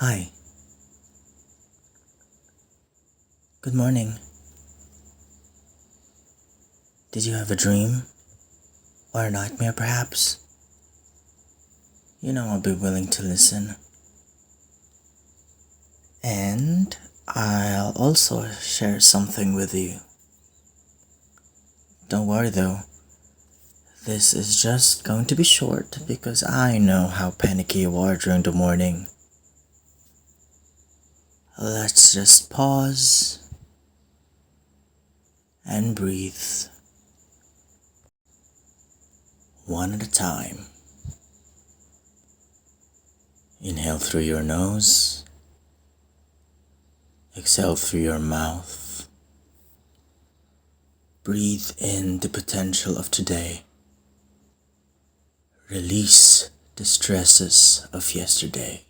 Hi, good morning. Did you have a dream? Or a nightmare perhaps? I'll be willing to listen. And I'll also share something with you. Don't worry though, this is just going to be short because I know how panicky you are during the morning. Let's just pause and breathe. One at a time. Inhale through your nose. Exhale through your mouth. Breathe in the potential of today. Release the stresses of yesterday.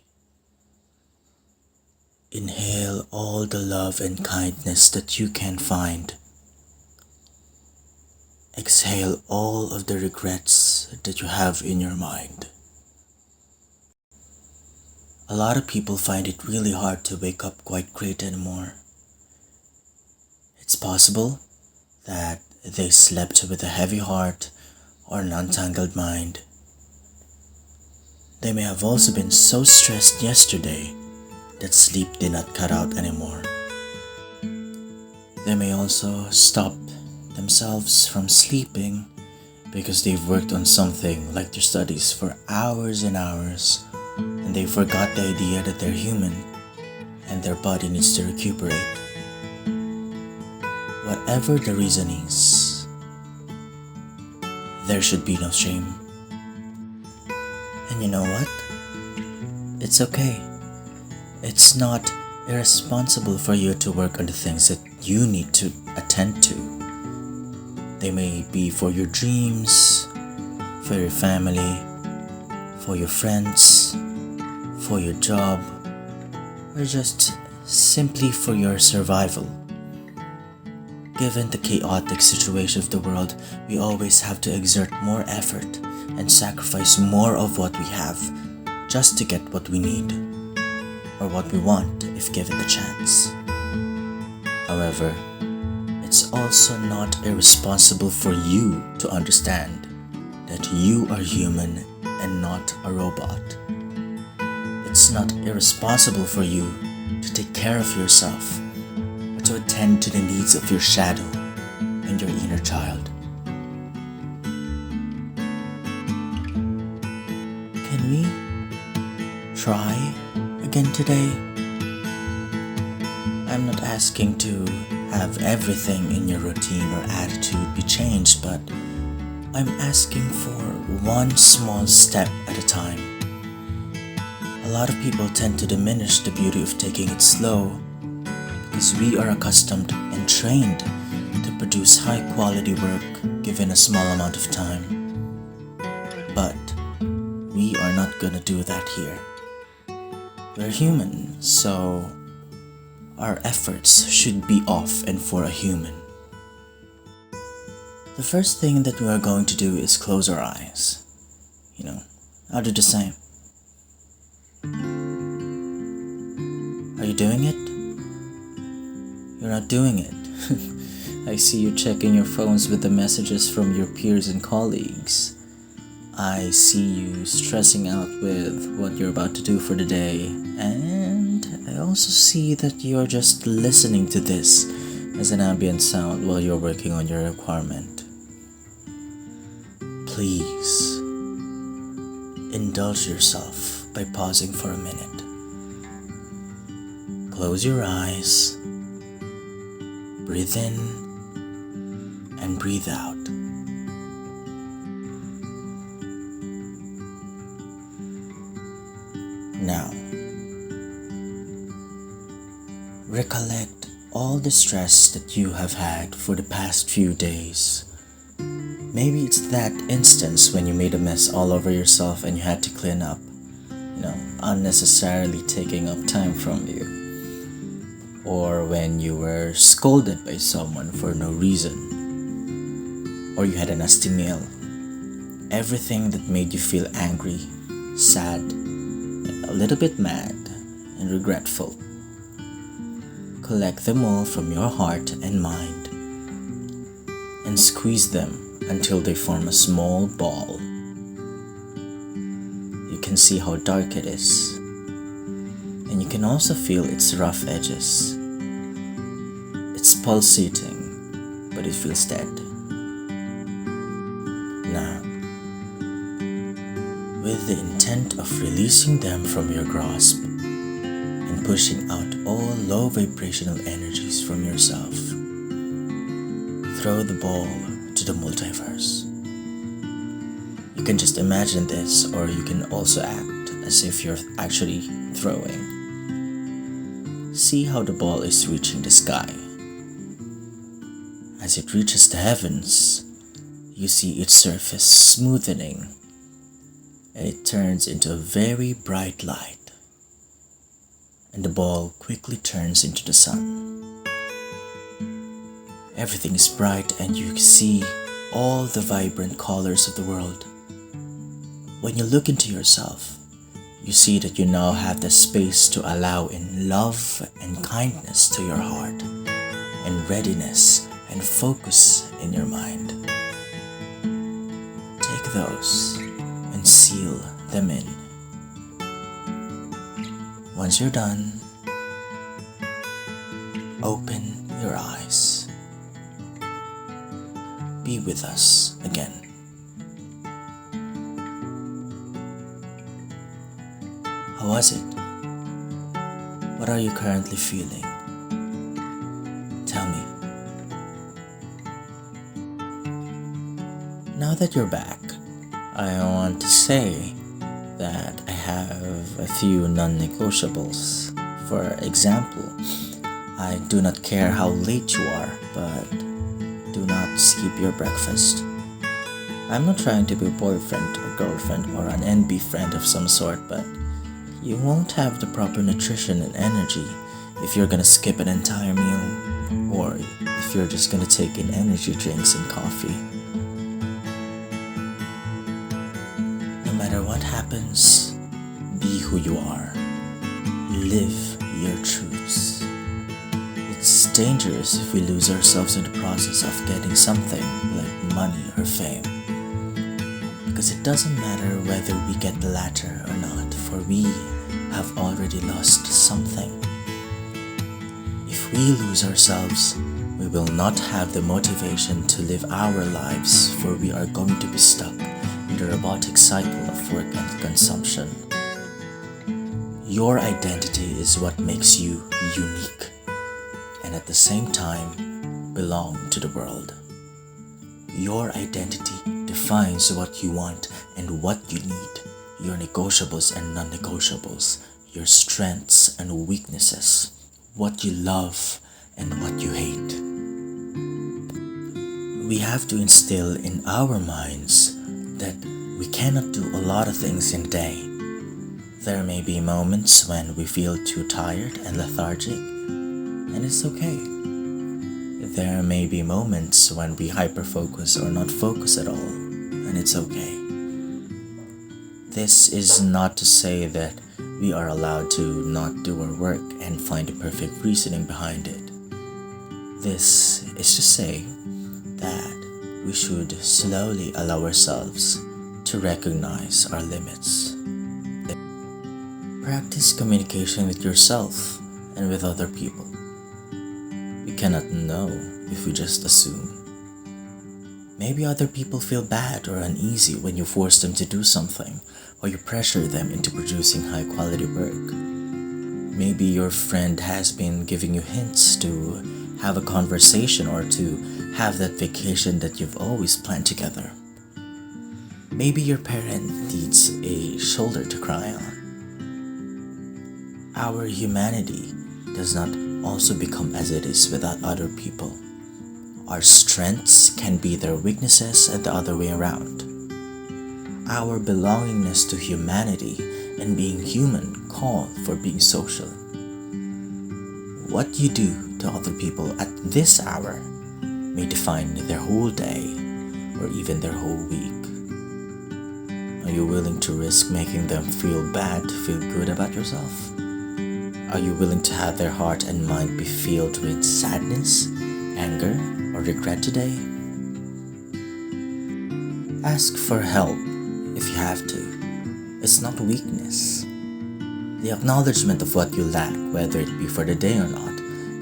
Inhale all the love and kindness that you can find. Exhale all of the regrets that you have in your mind. A lot of people find it really hard to wake up quite great anymore. It's possible that they slept with a heavy heart or an untangled mind. They may have also been so stressed yesterday that sleep did not cut out anymore. They may also stop themselves from sleeping because they've worked on something like their studies for hours and hours, and they forgot the idea that they're human and their body needs to recuperate. Whatever the reason is, there should be no shame. And you know what? It's okay. It's not irresponsible for you to work on the things that you need to attend to. They may be for your dreams, for your family, for your friends, for your job, or just simply for your survival. Given the chaotic situation of the world, we always have to exert more effort and sacrifice more of what we have just to get what we need, or what we want if given the chance. However, it's also not irresponsible for you to understand that you are human and not a robot. It's not irresponsible for you to take care of yourself or to attend to the needs of your shadow and your inner child. Can we try again today? I'm not asking to have everything in your routine or attitude be changed, but I'm asking for one small step at a time. A lot of people tend to diminish the beauty of taking it slow because we are accustomed and trained to produce high quality work given a small amount of time. But we are not gonna do that here. We're human, so our efforts should be off and for a human. The first thing that we are going to do is close our eyes. I'll do the same. Are you doing it? You're not doing it. I see you checking your phones with the messages from your peers and colleagues. I see you stressing out with what you're about to do for the day, and I also see that you're just listening to this as an ambient sound while you're working on your requirement. Please, indulge yourself by pausing for a minute. Close your eyes, breathe in, and breathe out. Now, recollect all the stress that you have had for the past few days. Maybe it's that instance when you made a mess all over yourself and you had to clean up, unnecessarily taking up time from you. Or when you were scolded by someone for no reason. Or you had a nasty meal. Everything that made you feel angry, sad, a little bit mad, and regretful. Collect them all from your heart and mind and squeeze them until they form a small ball. You can see how dark it is, and you can also feel its rough edges. It's pulsating, but it feels dead. Now, with the intent of releasing them from your grasp and pushing out all low vibrational energies from yourself, throw the ball to the multiverse. You can just imagine this, or you can also act as if you're actually throwing. See how the ball is reaching the sky. As it reaches the heavens, you see its surface smoothening, and it turns into a very bright light, and the ball quickly turns into the sun. Everything is bright, and you see all the vibrant colors of the world. When you look into yourself, you see that you now have the space to allow in love and kindness to your heart, and readiness and focus in your mind. Take those and seal them in. Once you're done, open your eyes. Be with us again. How was it? What are you currently feeling? Tell me. Now that you're back, I want to say that I have a few non-negotiables. For example, I do not care how late you are, but do not skip your breakfast. I'm not trying to be a boyfriend or girlfriend or an NB friend of some sort, but you won't have the proper nutrition and energy if you're gonna skip an entire meal, or if you're just gonna take in energy drinks and coffee. No matter what happens, be who you are. Live your truths. It's dangerous if we lose ourselves in the process of getting something like money or fame, because it doesn't matter whether we get the latter or not, for we have already lost something. If we lose ourselves, we will not have the motivation to live our lives, for we are going to be stuck in the robotic cycle of work and consumption. Your identity is what makes you unique, and at the same time belong to the world. Your identity defines what you want and what you need, your negotiables and non-negotiables, your strengths and weaknesses, what you love and what you hate. We have to instill in our minds that we cannot do a lot of things in a day. There may be moments when we feel too tired and lethargic, and it's okay. There may be moments when we hyper-focus or not focus at all, and it's okay. This is not to say that we are allowed to not do our work and find the perfect reasoning behind it. This is to say that we should slowly allow ourselves to recognize our limits. Practice communication with yourself and with other people. We cannot know if we just assume. Maybe other people feel bad or uneasy when you force them to do something, or you pressure them into producing high-quality work. Maybe your friend has been giving you hints to have a conversation or to have that vacation that you've always planned together. Maybe your parent needs a shoulder to cry on. Our humanity does not also become as it is without other people. Our strengths can be their weaknesses and the other way around. Our belongingness to humanity and being human call for being social. What you do to other people at this hour may define their whole day or even their whole week. Are you willing to risk making them feel bad to feel good about yourself? Are you willing to have their heart and mind be filled with sadness, anger, or regret today? Ask for help if you have to. It's not weakness. The acknowledgement of what you lack, whether it be for the day or not,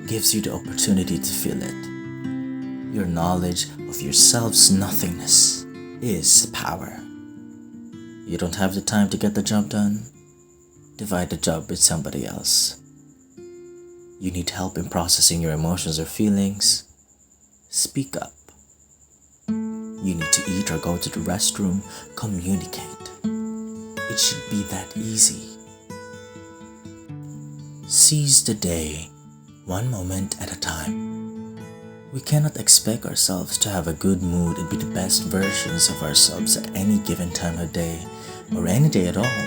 gives you the opportunity to feel it. Your knowledge of yourself's nothingness is power. You don't have the time to get the job done? Divide the job with somebody else. You need help in processing your emotions or feelings? Speak up. You need to eat or go to the restroom? Communicate. It should be that easy. Seize the day, one moment at a time. We cannot expect ourselves to have a good mood and be the best versions of ourselves at any given time of day, or any day at all.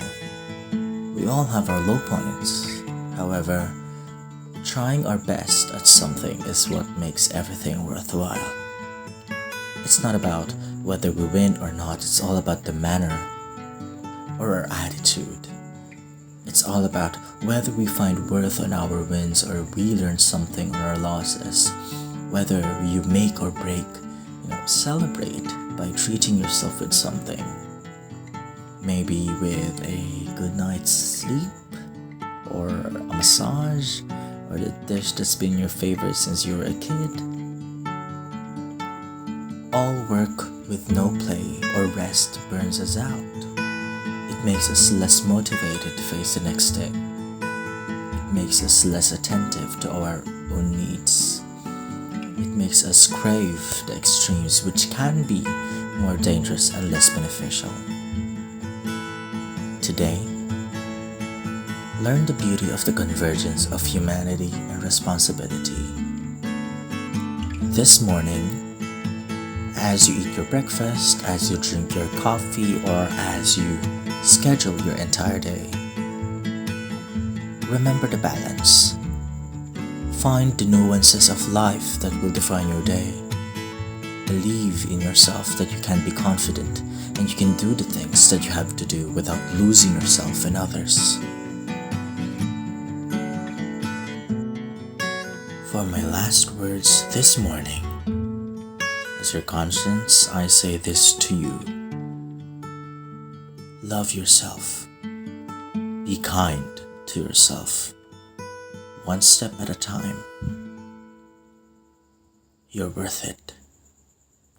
We all have our low points. However, trying our best at something is what makes everything worthwhile. It's not about whether we win or not, it's all about the manner or our attitude. It's all about whether we find worth on our wins or we learn something on our losses. Whether you make or break, celebrate by treating yourself with something. Maybe with a good night's sleep, or a massage, or the dish that's been your favorite since you were a kid. All work with no play or rest burns us out. It makes us less motivated to face the next day. It makes us less attentive to our own needs. It makes us crave the extremes, which can be more dangerous and less beneficial. Today, learn the beauty of the convergence of humanity and responsibility. This morning, as you eat your breakfast, as you drink your coffee, or as you schedule your entire day, remember the balance. Find the nuances of life that will define your day. Believe in yourself that you can be confident and you can do the things that you have to do without losing yourself in others. For my last words this morning, as your conscience, I say this to you. Love yourself. Be kind to yourself. One step at a time. You're worth it.